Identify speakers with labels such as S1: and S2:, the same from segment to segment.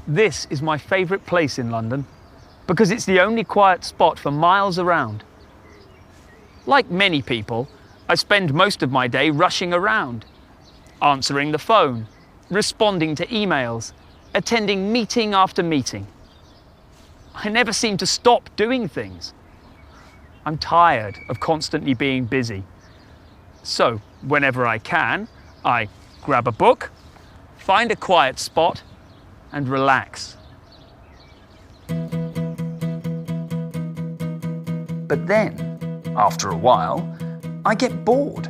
S1: This is my favourite place in London because it's the only quiet spot for miles around. Like many people, I spend most of my day rushing around, answering the phone, responding to emails, attending meeting after meeting. I never seem to stop doing things. I'm tired of constantly being busy. So, whenever I can, I grab a book, find a quiet spot, and relax.
S2: But then, after a while, I get bored.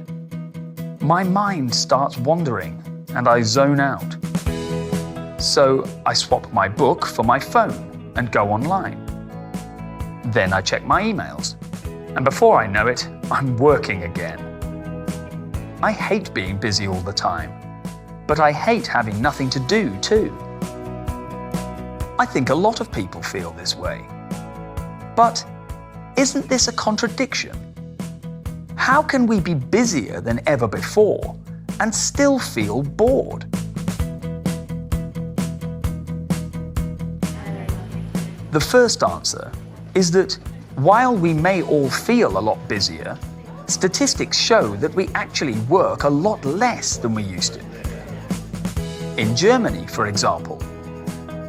S2: My mind starts wandering and I zone out. So I swap my book for my phone and go online. Then I check my emails, and before I know it, I'm working again. I hate being busy all the time, but I hate having nothing to do too. I think a lot of people feel this way. But isn't this a contradiction? How can we be busier than ever before and still feel bored? The first answer is that while we may all feel a lot busier, statistics show that we actually work a lot less than we used to. In Germany, for example,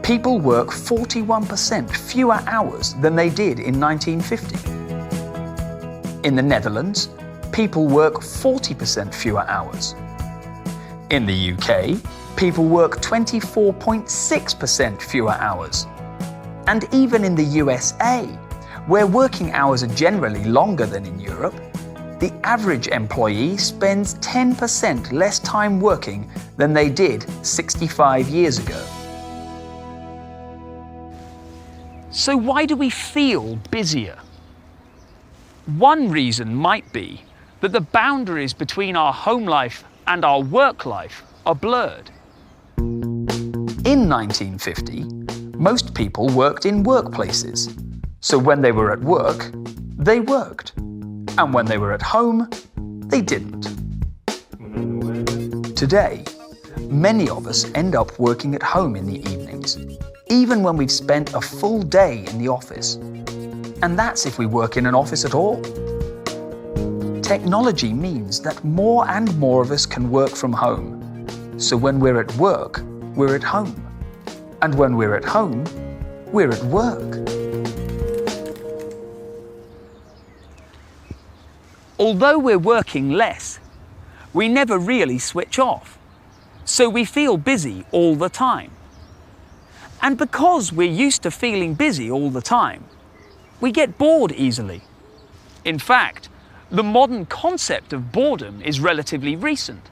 S2: people work 41% fewer hours than they did in 1950. In the Netherlands, people work 40% fewer hours. In the UK, people work 24.6% fewer hours. And even in the USA, where working hours are generally longer than in Europe, the average employee spends 10% less time working than they did 65 years ago.
S1: So why do we feel busier? One reason might be that the boundaries between our home life and our work life are blurred.
S2: In 1950, most people worked in workplaces. So when they were at work, they worked. And when they were at home, they didn't. Today, many of us end up working at home in the evenings, even when we've spent a full day in the office. And that's if we work in an office at all. Technology means that more and more of us can work from home. So when we're at work, we're at home. And when we're at home, we're at work.
S1: Although we're working less, we never really switch off. So we feel busy all the time. And because we're used to feeling busy all the time, we get bored easily. In fact, the modern concept of boredom is relatively recent.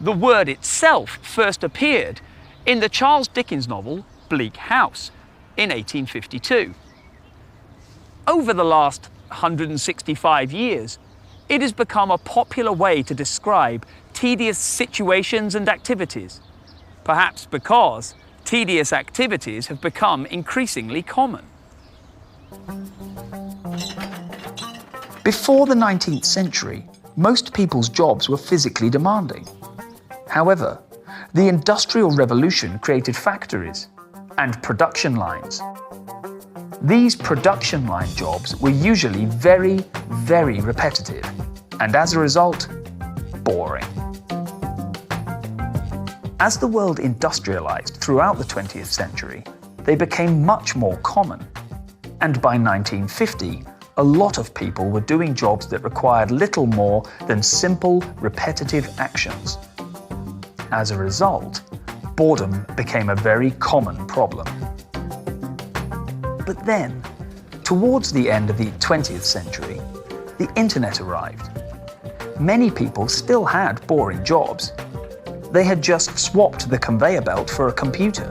S1: The word itself first appeared in the Charles Dickens novel Bleak House in 1852. Over the last 165 years, it has become a popular way to describe tedious situations and activities, perhaps because tedious activities have become increasingly common.
S2: Before the 19th century, most people's jobs were physically demanding. However, the Industrial Revolution created factories and production lines. These production line jobs were usually very, very repetitive, and as a result, boring. As the world industrialized throughout the 20th century, they became much more common. And by 1950, a lot of people were doing jobs that required little more than simple, repetitive actions. As a result, boredom became a very common problem. But then, towards the end of the 20th century, the internet arrived. Many people still had boring jobs. They had just swapped the conveyor belt for a computer.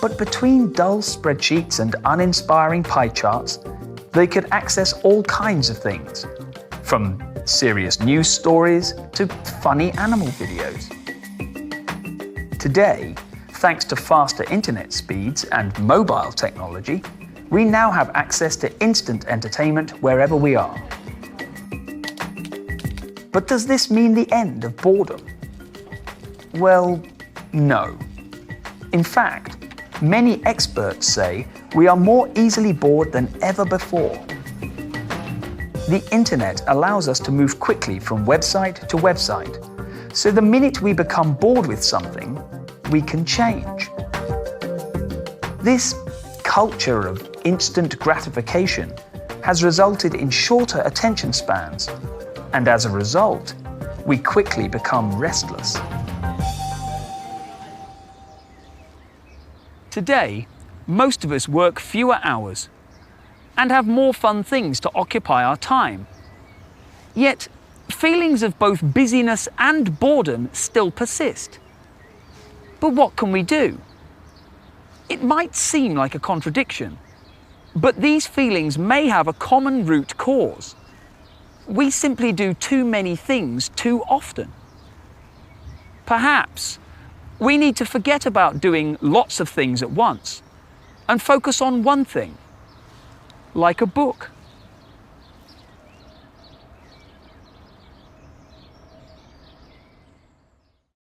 S2: But between dull spreadsheets and uninspiring pie charts, they could access all kinds of things, from serious news stories to funny animal videos. Today, thanks to faster internet speeds and mobile technology, we now have access to instant entertainment wherever we are. But does this mean the end of boredom? Well, no. In fact, many experts say we are more easily bored than ever before. The internet allows us to move quickly from website to website, so the minute we become bored with something, we can change. This culture of instant gratification has resulted in shorter attention spans, and as a result, we quickly become restless.
S1: Today, most of us work fewer hours and have more fun things to occupy our time. Yet, feelings of both busyness and boredom still persist. But what can we do? It might seem like a contradiction, but these feelings may have a common root cause. We simply do too many things too often. Perhaps we need to forget about doing lots of things at once and focus on one thing, like a book.